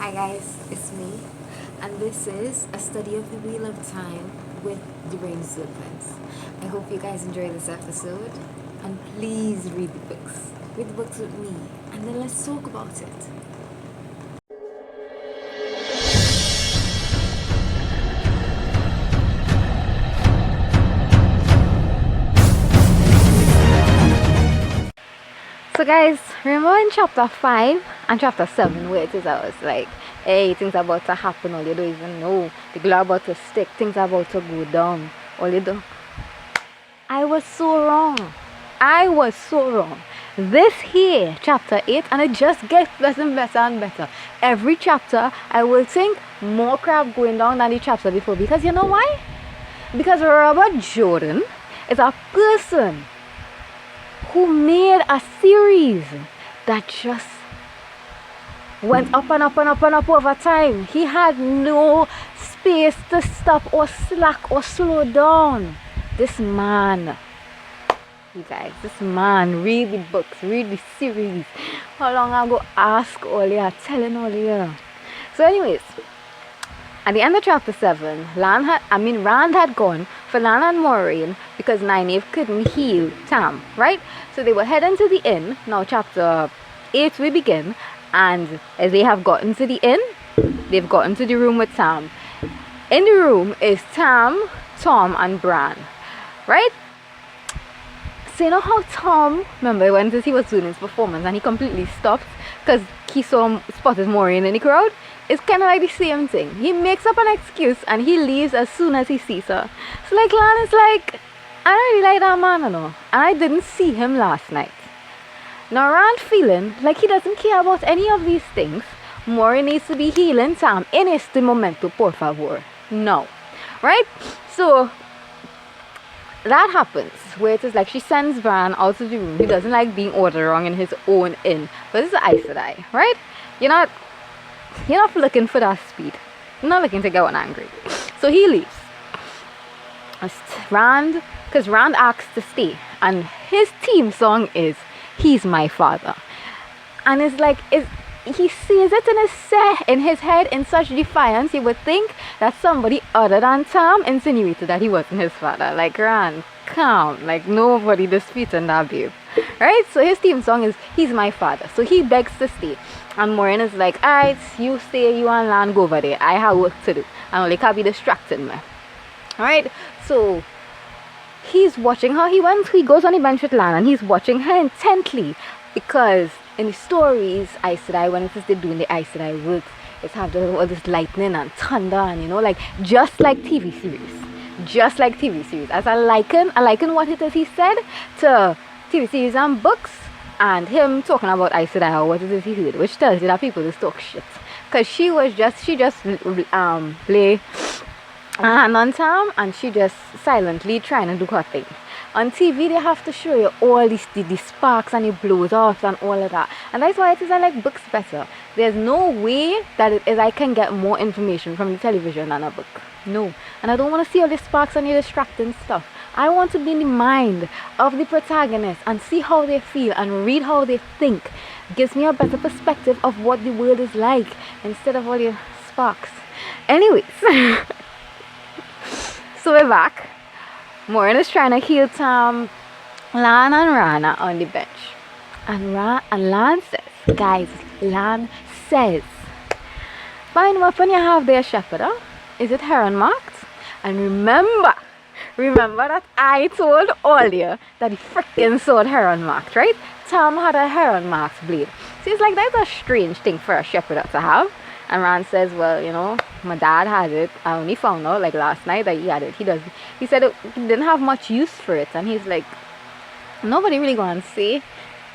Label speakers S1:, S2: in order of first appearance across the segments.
S1: Hi guys, it's me, and this is a study of the Wheel of Time with the Rain Serpents. I hope you guys enjoy this episode, and please read the books. Read the books with me, and then let's talk about it. So guys, remember in chapter 5 and chapter 7 where it is I was like, hey, things are about to happen, all you don't even know. The glue about to stick, things are about to go down. All you do. I was so wrong. This here, chapter 8, and it just gets better and better and better. Every chapter, I will think more crap going down than the chapter before. Because you know why? Because Robert Jordan is a person who made a series that just went up and up and up and up over time. He had no space to stop or slack or slow down. This man, you guys, this man, read the books, read the series. How long ago ask all you, telling all you. So anyways, at the end of chapter 7, Rand had gone for Lan and Moraine because Nynaeve couldn't heal Tam, right? So they were heading to the inn. Now chapter 8 we begin, and as they have gotten to the inn, they've gotten to the room with Tam. In the room is Tam, Tom, and Bran, right? So you know how Tom, remember when he was doing his performance and he completely stopped because he spotted Moraine in the crowd? It's kind of like the same thing. He makes up an excuse and he leaves as soon as he sees her. So like Lan is like, I don't really like that man, and I didn't see him last night. Now Rand feeling like he doesn't care about any of these things. Moraine needs to be healing Tam en este momento, por favor. No. Right? So that happens where it is like she sends Bran out of the room. He doesn't like being ordered wrong in his own inn. But this is Aes Sedai, right? You're not looking for that speed. You're not looking to get one angry. So he leaves. Because Rand asks to stay. And his theme song is He's My Father. And it's like, he says it in his head in such defiance, you would think that somebody other than Tam insinuated that he wasn't his father. Like, Rand, calm. Like, nobody disputing that, babe. Right? So his theme song is He's My Father. So he begs to stay. And Moraine is like, alright, you stay, you and Lan go over there. I have work to do. And only can't be distracting me. Alright? So he's watching her. He goes on the bench with Lan and he's watching her intently. Because in the stories, Aes Sedai, when it is they're doing the Aes Sedai works, it's have all this lightning and thunder and like just like TV series. As I liken what it is he said to TV series and books, and him talking about Aes Sedai or what it is he heard, which tells you that people just talk shit. Because she just lay a hand on Tam and she just silently trying to do her thing. On TV, they have to show you all the sparks and it blows off and all of that. And that's why it is I like books better. There's no way that it is I can get more information from the television than a book. No. And I don't want to see all the sparks and the distracting stuff. I want to be in the mind of the protagonist and see how they feel and read how they think. Gives me a better perspective of what the world is like instead of all the sparks. Anyways. So we're back. Moraine is trying to heal Tam, Lan and Rana on the bench. And Lan says, guys, Lan says, fine weapon you have there, Chpt. Is it heron marked? And remember that I told all you that the freaking sword heron marked, right? Tam had a heron marked blade. So it's like, that's a strange thing for a Chpt to have. And Rand says, well, my dad had it. I only found out like last night that he had it. He said he didn't have much use for it. And he's like, nobody really gonna say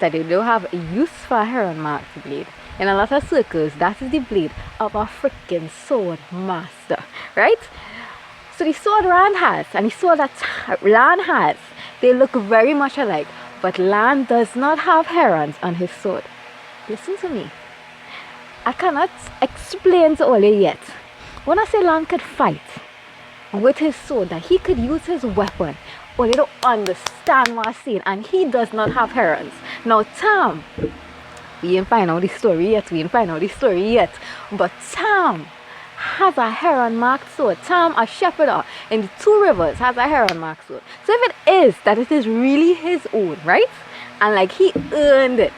S1: that they don't have a use for a heron marked blade. In a lot of circles, that is the blade of a freaking sword master, right? So the sword Rand has and the sword that Lan has, they look very much alike. But Lan does not have herons on his sword. Listen to me. I cannot explain to all you yet. When I say Lan could fight with his sword, that he could use his weapon, or they don't understand what I'm saying, and he does not have herons. Now Tam We ain't find out the story yet. But Tam has a heron-marked sword. Tam, a shepherd in the two rivers, has a heron-marked sword. So if it is that it is really his own, right? And like he earned it,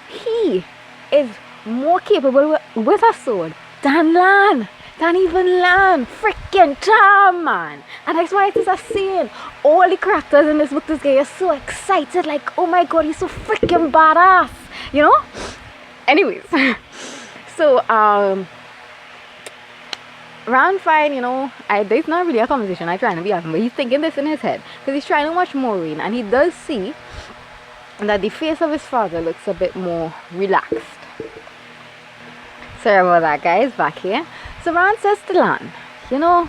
S1: he is more capable with a sword than Lan. Than even Lan. Freaking Tam, man. And that's why it is a saying. All the characters in this book, this guy is so excited. Like, oh my god, he's so freaking badass. You know? Anyways. So, Ran fine, you know. There's not really a conversation I'm trying to be having, but he's thinking this in his head. Because he's trying to watch Moraine. And he does see that the face of his father looks a bit more relaxed. Sorry about that, guys. Back here. So Ran says to Lan, you know,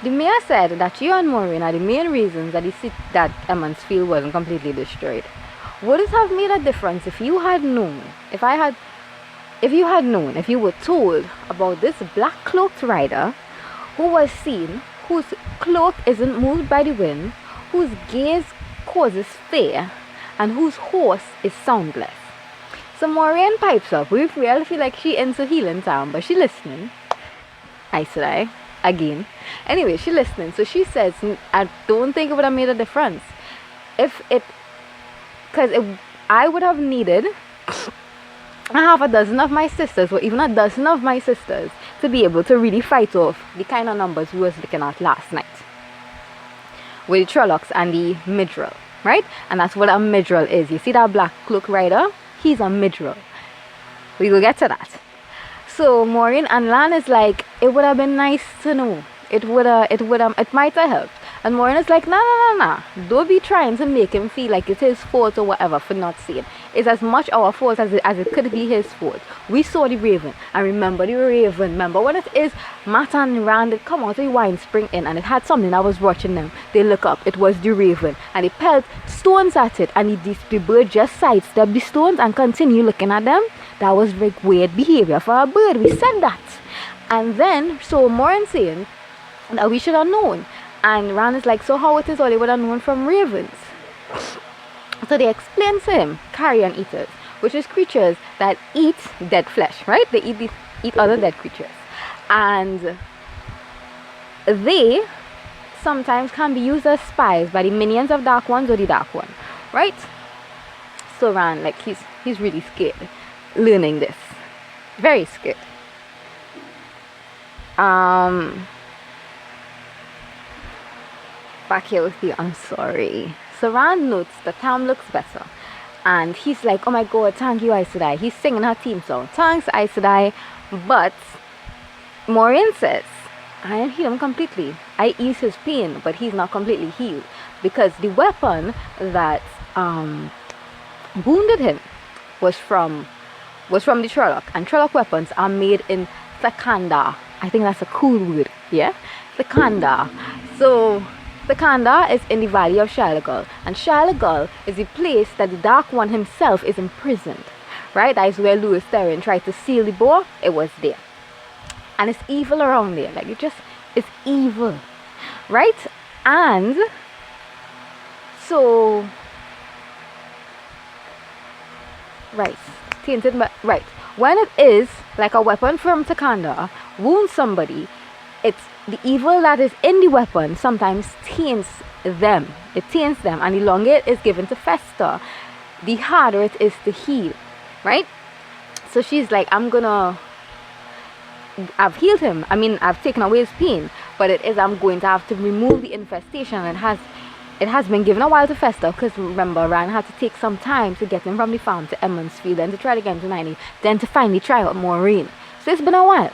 S1: the mayor said that you and Moraine are the main reasons that Emond's Field wasn't completely destroyed. Would it have made a difference if you had known, if you were told about this black cloaked rider who was seen, whose cloak isn't moved by the wind, whose gaze causes fear, and whose horse is soundless? So Moraine pipes up. We really feel like she into healing time, but she listening. Aes Sedai again. Anyway, she listening. So she says, I don't think it would have made a difference. I would have needed half a dozen of my sisters, or even a dozen of my sisters, to be able to really fight off the kind of numbers we was looking at last night. With the Trollocs and the Midril, right? And that's what a Midril is. You see that black cloak rider? He's a Midril. We will get to that. So Moraine and Lan is like, it would have been nice to know. It might have helped. And Moraine is like, nah. Don't be trying to make him feel like it's his fault or whatever for not seeing. It's as much our fault as it could be his fault. We saw the raven. And remember the raven. Remember when it is Matt and Rand that come out of the wine spring in, and it had something that was watching them. They look up. It was the raven. And they pelt stones at it. And the bird just sidestepped the stones and continue looking at them. That was like weird behavior for a bird. We said that. And then, so Moraine saying that we should have known. And Ran is like, so how it is all they would have known from ravens? So they explain to him carrion eaters, which is creatures that eat dead flesh, right? They eat other dead creatures. And they sometimes can be used as spies by the minions of Dark Ones or the Dark One, right? So Ran, like, he's really scared learning this. Very scared. Back here with you, I'm sorry. So Rand notes that Tam looks better. And he's like, oh my god, thank you, Aes Sedai. He's singing her theme song. Thanks, Aes Sedai. But Moraine says, I didn't heal him completely. I ease his pain, but he's not completely healed. Because the weapon that wounded him was from the Trolloc. And Trolloc weapons are made in Thakanda. I think that's a cool word. Yeah? Thakanda. So Thakanda is in the Valley of Shalagal, and Shalagal is the place that the Dark One himself is imprisoned, right? That is where Lewis Theron tried to seal the boar. It was there, and it's evil around there. Like it's evil, right? And so, right, tainted, but right. When it is like a weapon from Thakanda wounds somebody, it's the evil that is in the weapon sometimes taints them. It taints them, and the longer it is given to fester, the harder it is to heal, right? So she's like, I've healed him. I mean, I've taken away his pain, but I'm going to have to remove the infestation. It has been given a while to fester, because remember, Ran had to take some time to get him from the farm to Emond's Field, then to try it again to 90, then to finally try out Moraine. So it's been a while.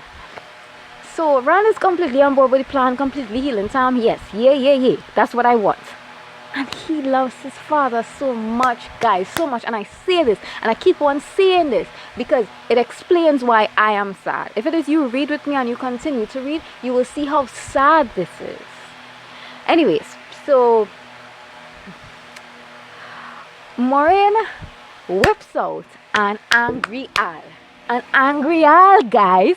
S1: So Ran is completely on board with the plan, completely healing Tam. Yes, yeah. That's what I want. And he loves his father so much, guys, so much. And I say this, and I keep on saying this, because it explains why I am sad. If it is you read with me and you continue to read, you will see how sad this is. Anyways, so Moraine whips out an angry owl. An angry owl, guys.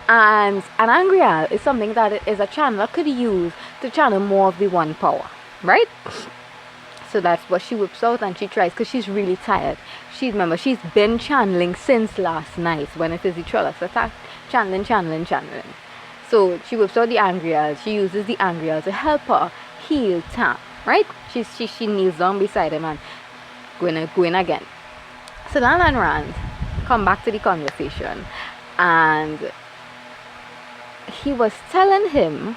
S1: And an angry owl is something that is a channeler could use to channel more of the one power, right? So that's what she whips out, and she tries, because she's really tired. she's been channeling since last night when it is the Trollocs attack. Channeling. So she whips out the Angreal. She uses the Angreal to help her heal Tam, right? She kneels down beside him and going again. So Lan and Rand come back to the conversation, and he was telling him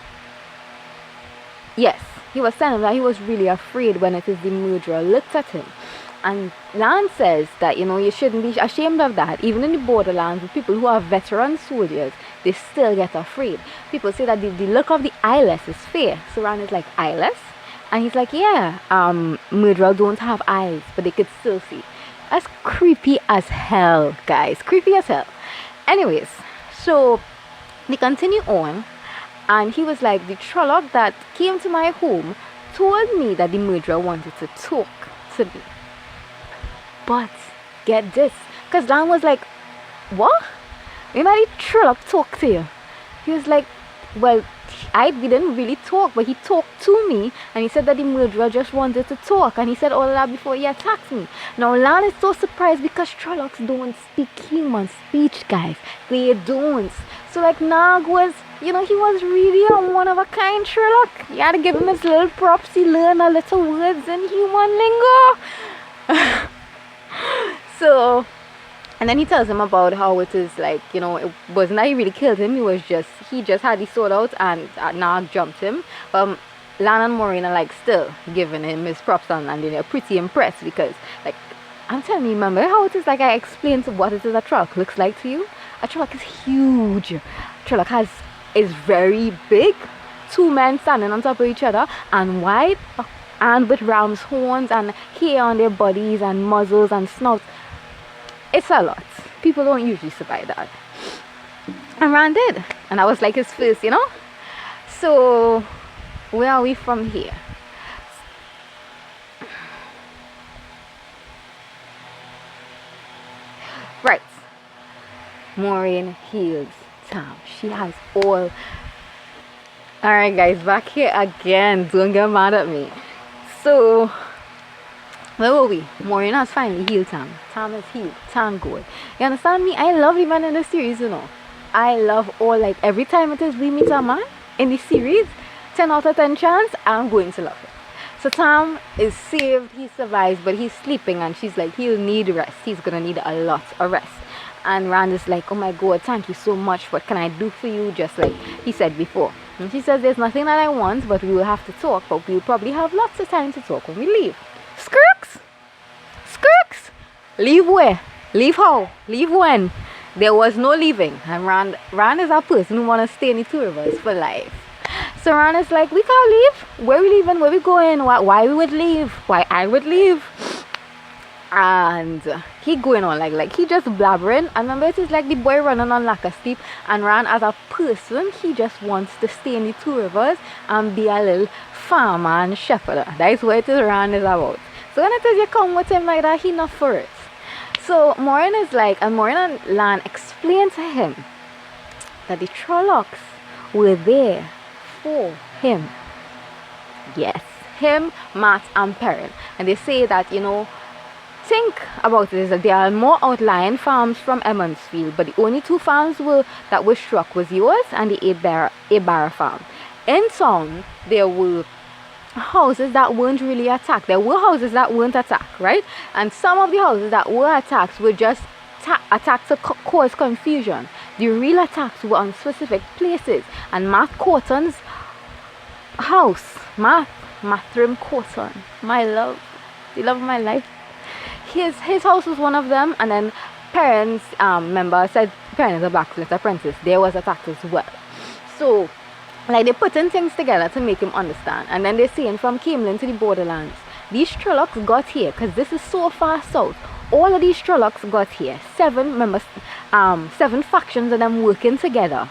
S1: that he was really afraid when it is the murderer looked at him. And Lan says that, you shouldn't be ashamed of that. Even in the borderlands, with people who are veteran soldiers, they still get afraid. People say that the look of the eyeless is fear. So Lan is like, eyeless? And he's like, yeah, murderers don't have eyes, but they could still see. That's creepy as hell, guys. Creepy as hell. Anyways, so they continue on, and he was like, the Trolloc that came to my home told me that the murderer wanted to talk to me. But get this, because Lan was like, what? When did the Trolloc talk to you? He was like, well, we didn't really talk, but he talked to me, and he said that the murderer just wanted to talk, and he said all of that before he attacked me. Now Lan is so surprised because Trollocs don't speak human speech, guys. They don't. So like Nag was, he was really a one-of-a-kind Trolloc. You had to give him his little props. He learned a little words in human lingo. So, and then he tells him about how it is like, it wasn't that he really killed him. He just had his sword out, and Nag jumped him. Lan and Moraine are like still giving him his props, and they're pretty impressed because, like, I'm telling you, remember how it is like I explained what it is a Trolloc looks like to you? A Trolloc is huge. Trolloc is very big. Two men standing on top of each other and wide, and with ram's horns and hair on their bodies and muzzles and snouts. It's a lot. People don't usually survive that. And Rand did. And that was like his first, So, where are we from here? Right. Moraine heals Tam. She has all. Alright, guys, back here again. Don't get mad at me. So, where were we? Moraine has finally healed Tam. Tam is healed. Tam good. You understand me? I love the man in the series, I love all, like, every time it is we meet a man in the series, 10 out of 10 chance, I'm going to love him. So Tam is saved. He survives, but he's sleeping, and she's like, he'll need rest. He's gonna need a lot of rest. And Rand is like, oh my god, thank you so much. What can I do for you? Just like he said before. And she says, there's nothing that I want, but we will have to talk. But we'll probably have lots of time to talk when we leave. Skirks! Leave where? Leave how? Leave when? There was no leaving. And Rand is a person who want to stay in the two of us for life. So Rand is like, we can't leave. Where we leaving? Where we going? Why we would leave? Why I would leave? And he going on like he just blabbering. And remember, it is like the boy running on lack of sleep. And Rand, as a person, he just wants to stay in the two of us and be a little farmer and shepherd. That is what it is Rand is about. So when it is you come with him like that, he not for it. So Moraine is like, and Moraine and Lan explain to him that the Trollocs were there for him. Yes, him, Mat, and Perrin. And they say that, think about it, is that there are more outlying farms from Emmonsfield, but the only two farms that were struck was yours and the Abara farm. In town, there were houses that weren't really attacked. There were houses that weren't attacked, right? And some of the houses that were attacked were just attacks to cause confusion. The real attacks were on specific places. And Matt Corton's house, Mathrim Corton, my love, the love of my life, his house was one of them. And then Perrin's member said Perrin is a blacksmith apprentice. There was attacked as well. So like they're putting things together to make him understand. And then they're saying from Camelin to the borderlands, these Trollocs got here because this is so far south. All of these Trollocs got here. 7 members, 7 factions of them working together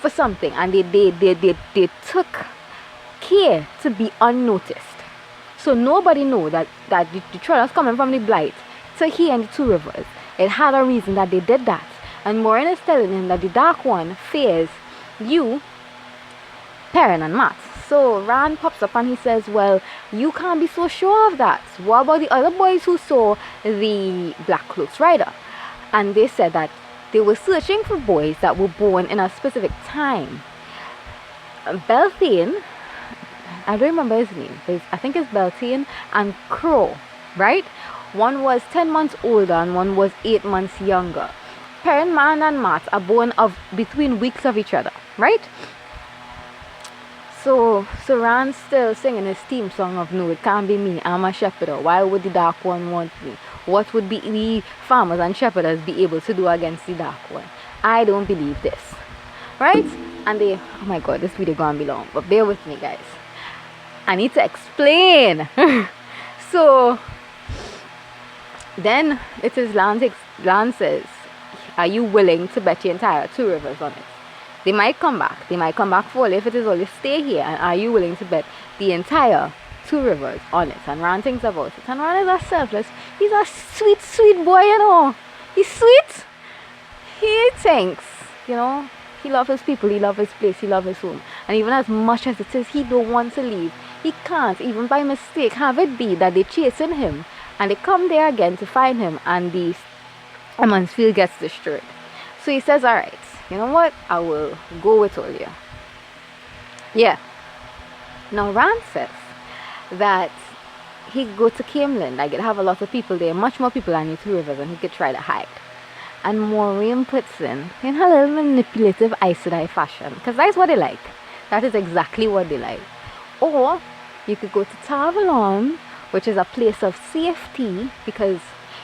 S1: for something, and they took care to be unnoticed. So nobody know that the Trollocs coming from the Blight to here in the Two Rivers. It had a reason that they did that. And Moraine is telling him that the Dark One fears you, Perrin and Mat. So Rand pops up and he says, well, you can't be so sure of that. What about the other boys who saw the Black Cloaks Rider? And they said that they were searching for boys that were born in a specific time. Beltane, I don't remember his name, but I think it's Beltane and Crow, right? One was 10 months older and one was 8 months younger. Perrin, Man and Mat are born of between weeks of each other, right? So Rand's still singing his theme song of, no, it can't be me, I'm a shepherd. Why would the Dark One want me? What would be the farmers and shepherders be able to do against the Dark One? I don't believe this, right? And they, oh my god, this video gonna be long, but bear with me, guys. I need to explain. So then it is Lan says, are you willing to bet your entire 2 rivers on it? They might come back. They might come back full if it is all you stay here. And are you willing to bet the entire 2 rivers on it? And Rand thinks about it. And Rand is a selfless. He's a sweet, sweet boy, you know. He's sweet. He thinks, you know, he loves his people. He loves his place. He loves his home. And even as much as it is he don't want to leave, he can't, even by mistake, have it be that they're chasing him. And they come there again to find him. And the Emond's Field gets destroyed. So he says, alright, you know what? I will go with Olia. Yeah. Now Rand says that he could go to Camelin. Like, it'd have a lot of people there. Much more people than the 2 rivers. And he could try to hide. And Moraine puts in her little manipulative Aes Sedai fashion. Because that's what they like. That is exactly what they like. Or you could go to Tavalon, which is a place of safety. Because,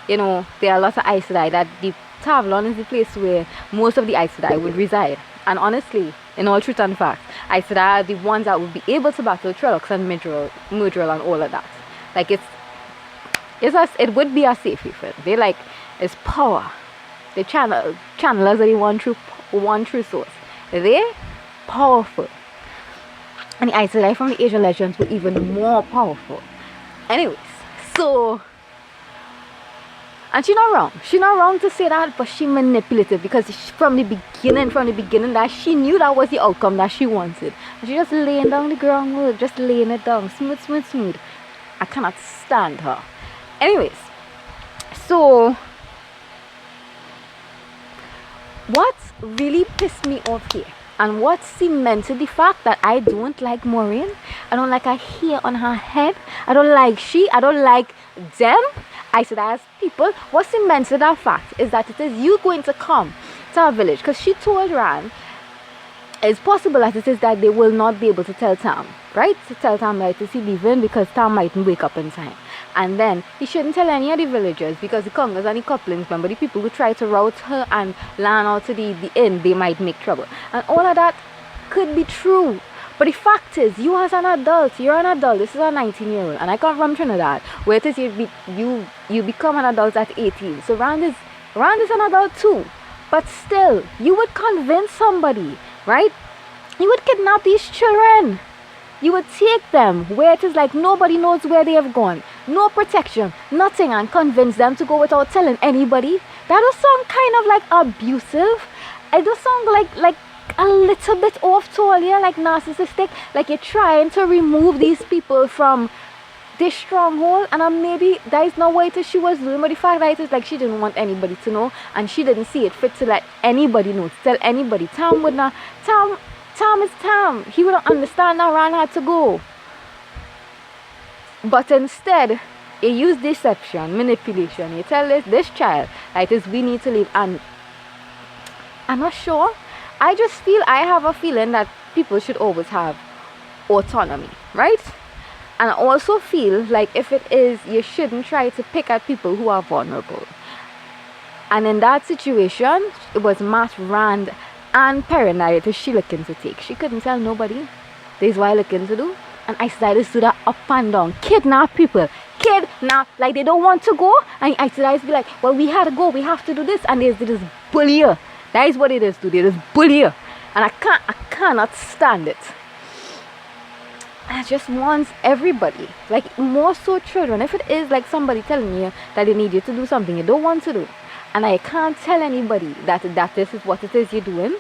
S1: you know, there are a lot of Aes Sedai that the Tavalon is the place where most of the Aes Sedai would reside. And honestly, in all truth and fact, Aes Sedai are the ones that would be able to battle Trollocs and Myrddraal and all of that. Like, it would be a safe haven. They like, it's power. The channelers are the one true source. They're powerful. And the Aes Sedai from the Asian legends were even more powerful. Anyways, so, and she's not wrong. She's not wrong to say that, but she manipulated because from the beginning, that she knew that was the outcome that she wanted. And she just laying down the groundwork, just laying it down, smooth. I cannot stand her. Anyways, so what really pissed me off here, and what cemented the fact that I don't like Moraine, I don't like her hair on her head, I don't like them, Aes Sedai as people, what cemented that fact is that it is you going to come to our village, because she told Rand, it's possible as it is that they will not be able to tell Tam, right? To tell Tam that is he leaving because Tam mightn't wake up in time. And then he shouldn't tell any of the villagers because the Congas and the couplings, remember, the people who try to route her and land out to the inn, they might make trouble. And all of that could be true. But the fact is, you as an adult, you're an adult. This is a 19-year-old. And I come from Trinidad, where it is you become an adult at 18. So Rand is an adult too. But still, you would convince somebody, right? You would kidnap these children. You would take them where it is like nobody knows where they have gone. No protection, nothing, and convince them to go without telling anybody. That does sound kind of like abusive. It does sound like a little bit off Tolia, like narcissistic. Like you're trying to remove these people from this stronghold, and maybe that is not what she was doing. But the fact that it is like she didn't want anybody to know, and she didn't see it fit to let anybody know, to tell anybody. Tam is Tam. He wouldn't understand that Rand had to go. But instead, you use deception, manipulation. You tell this child that it is we need to leave. And I'm not sure. I have a feeling that people should always have autonomy, right? And I also feel like if it is, you shouldn't try to pick at people who are vulnerable. And in that situation, it was Mat, Rand, and Perrin that she looking to take. She couldn't tell nobody. This is what I looking to do. And I decided to do that up and down. Kidnap people. Like they don't want to go. And I decided to be like, well, we had to go. We have to do this. And there's this bully her. That is what it is today. This bully her. And I cannot stand it. I just want everybody, like more so children. If it is like somebody telling you that they need you to do something you don't want to do, and I can't tell anybody that this is what it is you're doing,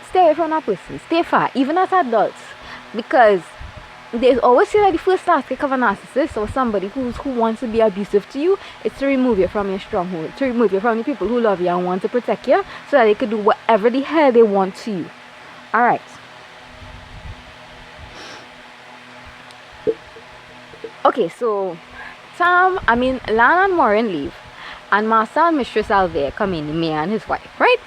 S1: stay away from that person. Stay far. Even as adults, Because they always say that the first aspect of a narcissist or somebody who wants to be abusive to you is to remove you from your stronghold, to remove you from the people who love you and want to protect you so that they could do whatever the hell they want to you. Alright. Okay, so Lan and Moraine leave, and Master and Mistress Alvear come in, me and his wife, right?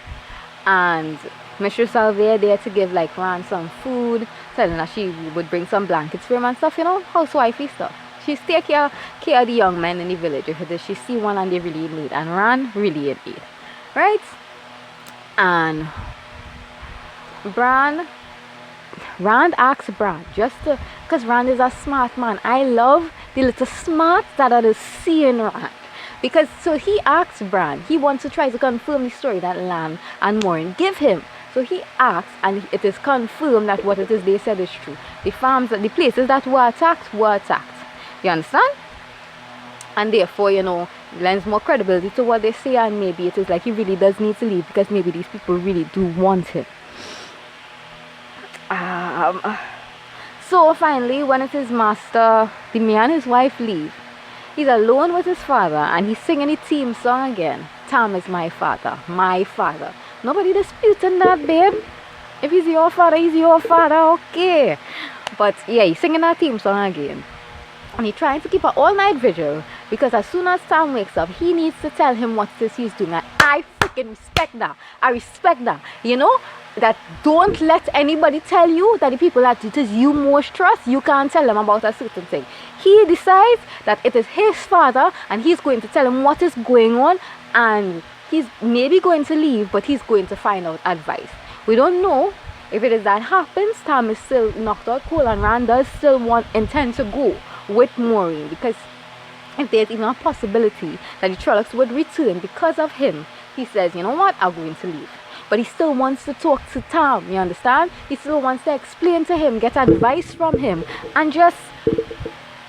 S1: And Mistress Alvear there to give like Ran some food, telling her she would bring some blankets for him and stuff, housewifey stuff. She's take care of the young men in the village because she see one and they really in need, and Ran really in need, right? And Rand asks Bran just to, because Rand is a smart man. I love the little smarts that are seeing Rand. Because so he asks Bran, he wants to try to confirm the story that Lan and Moraine give him. So he asks, and it is confirmed that what it is they said is true. The places that were attacked. You understand? And therefore, lends more credibility to what they say, and maybe it is like he really does need to leave because maybe these people really do want him. So finally, when it is Master, the man and his wife leave, he's alone with his father and he's singing the theme song again. Tam is my father, my father. Nobody disputing that, babe. If he's your father, he's your father, okay. But yeah, he's singing that theme song again. And he's trying to keep an all-night vigil because as soon as Tam wakes up, he needs to tell him what it is he's doing. And I freaking respect that. I respect that. That don't let anybody tell you that the people that it is you most trust, you can't tell them about a certain thing. He decides that it is his father and he's going to tell him what is going on, and he's maybe going to leave, but he's going to find out advice. We don't know if it is that happens. Tam is still knocked out cold and Rand does still intend to go with Moraine, because if there's even a possibility that the Trollocs would return because of him, he says, you know what, I'm going to leave. But he still wants to talk to Tam, you understand? He still wants to explain to him, get advice from him, and just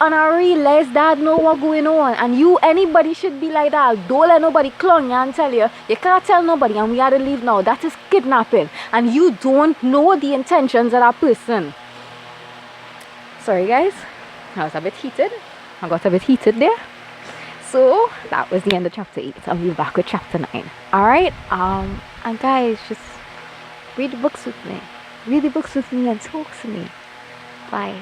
S1: realize that know what's going on. And anybody should be like that. Don't let nobody clung you and tell you can't tell nobody and we have to leave now. That is kidnapping. And you don't know the intentions of that person. Sorry guys, I was a bit heated. I got a bit heated there. So that was the end of chapter 8. I'll be back with chapter 9. Alright, and guys, just read the books with me. Read the books with me and talk to me. Bye.